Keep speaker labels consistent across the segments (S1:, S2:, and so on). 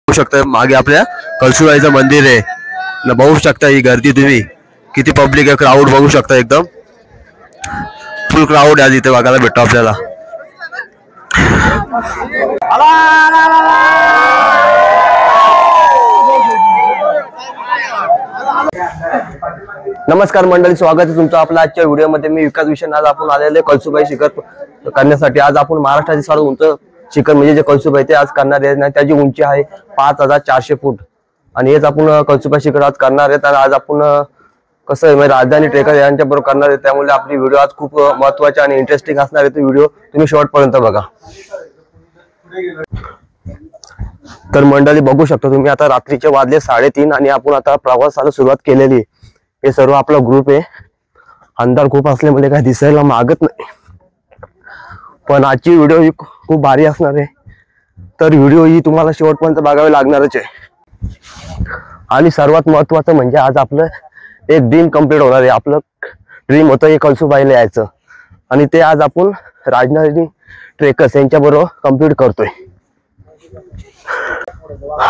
S1: बघू शकता मागे आपल्या कळसुबाईचं मंदिर आहे बघू शकता ही गर्दी तुम्ही किती पब्लिक आहे क्राऊड बघू शकता एकदम फुल क्राऊड आहे इथे बघायला भेटतो आपल्याला नमस्कार मंडळी स्वागत आहे तुमचं आपल्या आजच्या व्हिडिओमध्ये मी विकास विषय आज आपण आलेले कळसुबाई शिखर करण्यासाठी आज आपण महाराष्ट्राची सर्वात उंच शिखर म्हणजे जे कळसुबाई ते आज करणार आहे त्याची उंची आहे 5400 फूट आणि हेच आपण कळसुबाई शिखर आज करणार आहे. तर आज आपण कसं आहे म्हणजे राजधानी ट्रेकर यांच्या बरोबर करणार आहे त्यामुळे आपली व्हिडिओ आज खूप महत्त्वाची आणि इंटरेस्टिंग असणार आहे. तो व्हिडिओ तुम्ही शेवटपर्यंत बघा. तर मंडळी बघू शकता तुम्ही आता रात्रीचे वाजले 3:30 आणि आपण आता प्रवासाला सुरुवात केलेली आहे. हे सर्व आपला ग्रुप आहे. अंधार खूप असल्यामुळे काही दिसायला मागत नाही पण आजची व्हिडिओ ही खूप भारी असणार आहे. तर व्हिडिओ ही तुम्हाला शेवटपर्यंत बघावी लागणारच आहे. आणि सर्वात महत्त्वाचं म्हणजे आज आपलं एक ड्रीम कंप्लीट होणार आहे. आपलं ड्रीम होतं हे कळसुबाईला यायचं आणि ते आज आपण राजधानी ट्रेकर्स यांच्या बरोबर कंप्लीट करतोय.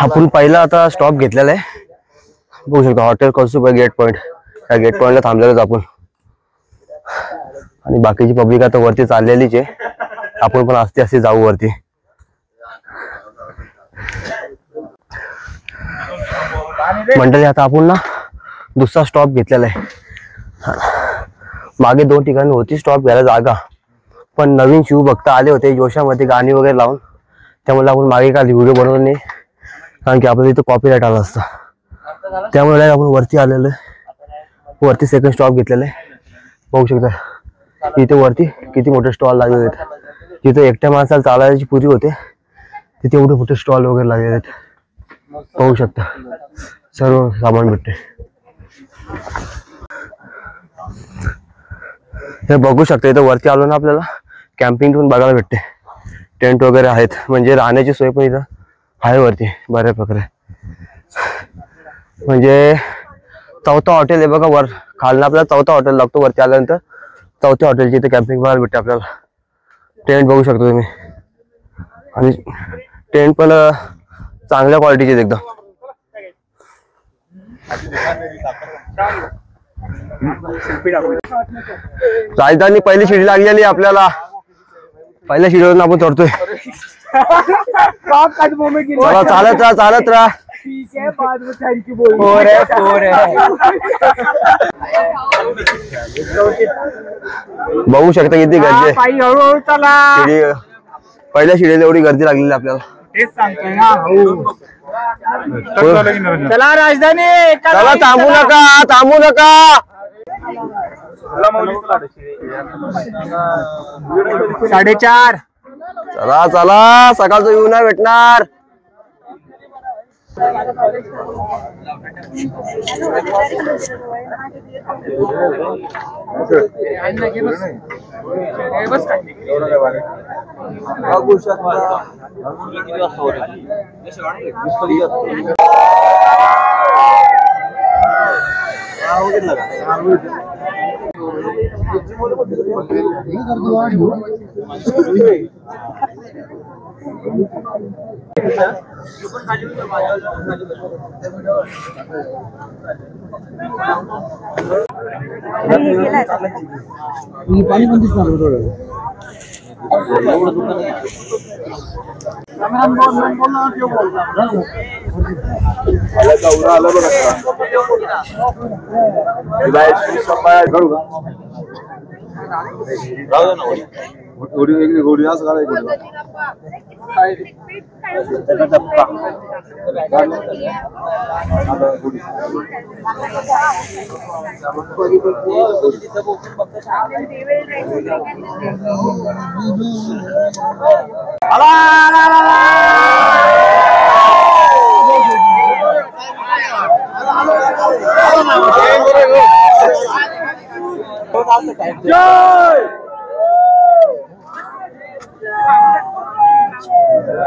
S1: आपण पहिला आता स्टॉप घेतलेला आहे बघू शकता हॉटेल कळसुबाई गेट पॉइंट. या गेट पॉइंटला थांबलेलोच आपण आणि बाकीची पब्लिक आता वरती चाललेलीच आहे. आपण पण आस्ते आस्ते जाऊ वरती. मंडळी आता आपण ना दुसरा स्टॉप घेतलेला आहे. मागे 2 ठिकाणी होती स्टॉप घ्यायला जागा पण नवीन शिवभक्त आले होते जोशामध्ये गाणी वगैरे लावून त्यामुळे आपण मागे काढली व्हिडिओ बनवलं नाही कारण की आपल्याला इथं कॉपीराइट आला असता. त्यामुळे आपण वरती आलेलो आहे. वरती सेकंड स्टॉप घेतलेला आहे बघू शकता. इथे वरती किती मोठे स्टॉल लागलेले आहेत. जिथे एकट्या माणसाला चालायची पुरी होते तिथे एवढे मोठे स्टॉल वगैरे लागलेले आहेत बघू शकता. सर्व सामान भेटते. हे बघू शकता इथे वरती आलो ना आपल्याला कॅम्पिंग पण बघायला भेटते. टेंट वगैरे आहेत म्हणजे राहण्याची सोय पण इथं आहे वरती बऱ्या प्रकारे. म्हणजे 4थं हॉटेल आहे बघा. वर खालना आपल्याला 4थं हॉटेल लागतो. वरती आल्यानंतर 4थ्या हॉटेलची इथे कॅम्पिंग बघायला भेटते आपल्याला. टेंट बघू शकता तुम्ही आणि टेंट पण चांगल्या क्वालिटीचे एकदम. राजधानी पहिली शिडी लागलेली आपल्याला. पहिल्या शिडीवरून आपण चढतोय. चला चालत राहा चालत राहा. बघू शकता किती गर्दी आहे. पहिल्या शिडीला एवढी गर्दी लागलेली आपल्याला.
S2: चला राजधानी
S1: चला थांबू नका थांबू नका.
S2: 4:30
S1: चला चला सकाळचं येऊ नाही भेटणार.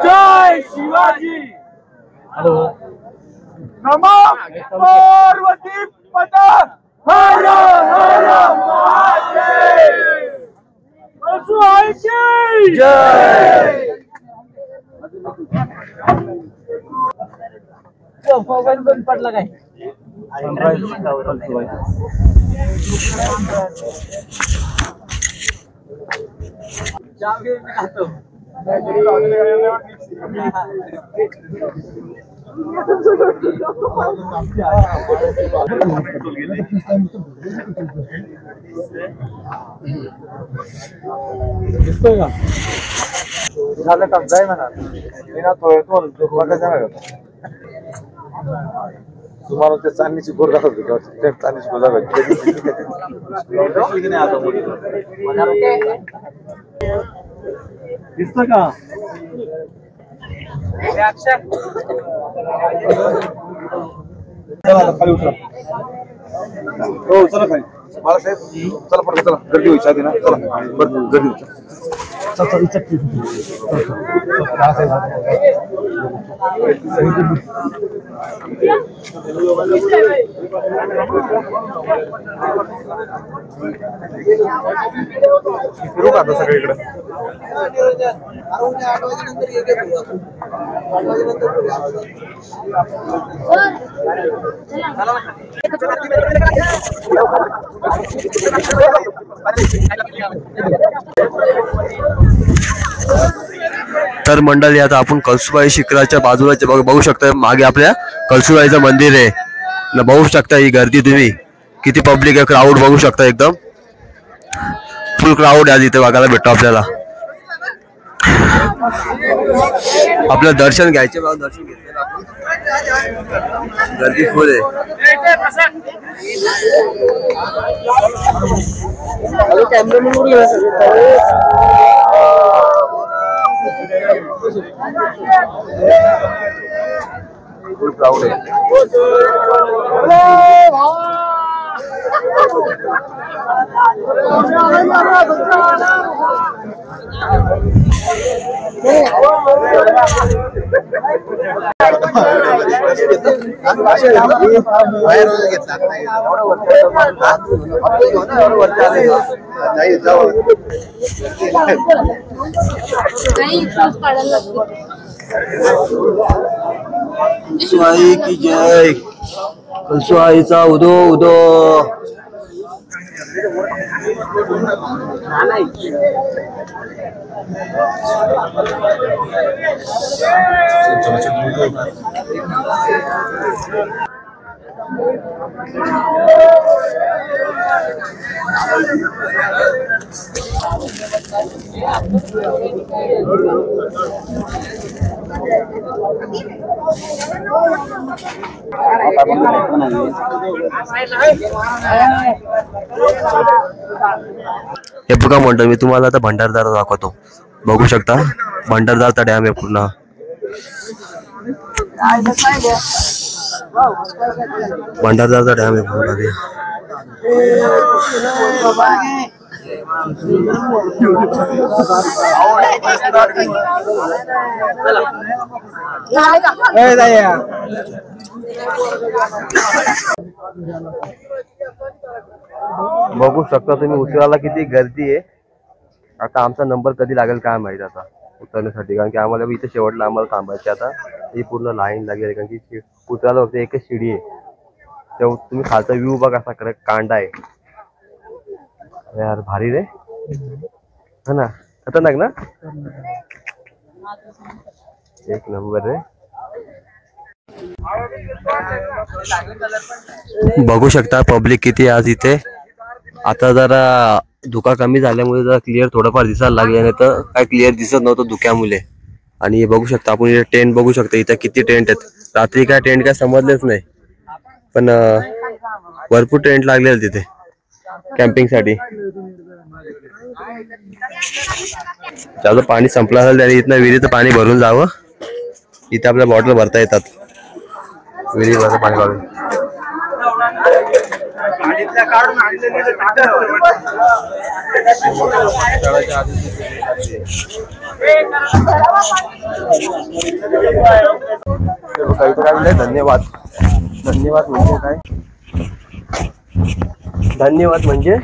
S2: जय शिवाजी. नमो पार्वती पदा हर हर महादेव. जय. मोबाईल बंद पडला काय? दिसतोय का? झालं काम जाय म्हणा. तुम्हाला ते चांदणीची गोर दाखवतो का? चांदणीची गोर दाखवतो दिसतं का? चला आता खाली उतरा. हो चला खाली. बाळासाहेब चला पडलं, चला गर्दी व्हायची आधी ना. चला बरं गर्दी व्हायची. फिरू का आता सगळीकडे?
S1: तर मंडळी आता आपण कळसुबाई शिखराच्या बाजूला बघू शकता, मागे आपल्या कळसुबाईचं मंदिर आहे ना. बघू शकता ही गर्दी, तुम्ही किती पब्लिक आहे, क्राऊड बघू शकता, एकदम फुल क्राऊड आहे इथे बघायला भेटतो आपल्याला. आपलं दर्शन घ्यायचे बघा, दर्शन घेतलेलं आपण, गर्दी फुल आहे.
S2: फुल क्राऊड आहे.
S1: कळसुबाई की जय, कळसुबाईचा उदो उदो. हे बघा म्हणतो मी तुम्हाला आता भंडारदरा दाखवतो. बघू शकता भंडारदराचा डॅम आहे पूर्ण. भंडारदराचा डॅम आहे पूर्ण. बघू शकता तुम्ही उतरायला किती गर्दी आहे. आता आमचा नंबर कधी लागेल काय माहित आता उतरण्यासाठी, कारण की आम्हाला इथे शेवटला आम्हाला थांबायचे. आता ही पूर्ण लाईन लागेल, कारण की उतरायला फक्त एकच शिडी आहे. तेव्हा तुम्ही खालचा व्ह्यू बघा, असा कांडा आहे यार, भारी रे है ना, खतरनाक ना, एक नंबर रे. बघू शकता पब्लिक किती आज इथे. आता जरा धुका कमी झाल्यामुळे जरा क्लिअर थोडंफार दिसायला लागले, नाही तर काय क्लिअर दिसत नव्हतं धुक्यामुळे. आणि हे बघू शकता आपण इथे टेंट बघू शकता, इथे किती टेंट आहेत. रात्री काय टेंट काय समजलेच नाही, पण भरपूर टेंट लागले तिथे कॅम्पिंग साठी. त्याचं पाणी संपलं असेल त्याने इथनं विहिरीचं पाणी भरून जावं. इथे आपल्या बॉटल भरता येतात, विहिरीवरचं पाणी काढून. धन्यवाद. धन्यवाद म्हणजे काय, धन्यवाद म्हणजे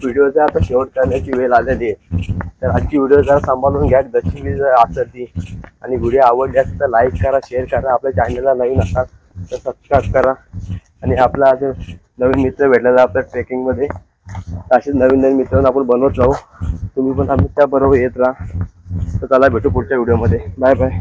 S1: व्हिडिओचा आता शेवट करण्याची वेळ आलेली आहे. तर आजची व्हिडिओ जरा सांभाळून घ्या, जशी असेल ती. आणि व्हिडिओ आवडली असेल तर लाईक करा, शेअर करा. आपल्या चॅनलला नवीन असाल तर सबस्क्राईब करा. आणि आपला आज नवीन मित्र भेटलेला आपल्या ट्रेकिंगमध्ये. असेच नवीन नवीन मित्रांना आपण बनवत राहू. तुम्ही पण आम्ही त्याबरोबर येत राहा. तर चला भेटू पुढच्या व्हिडिओमध्ये. Bye bye.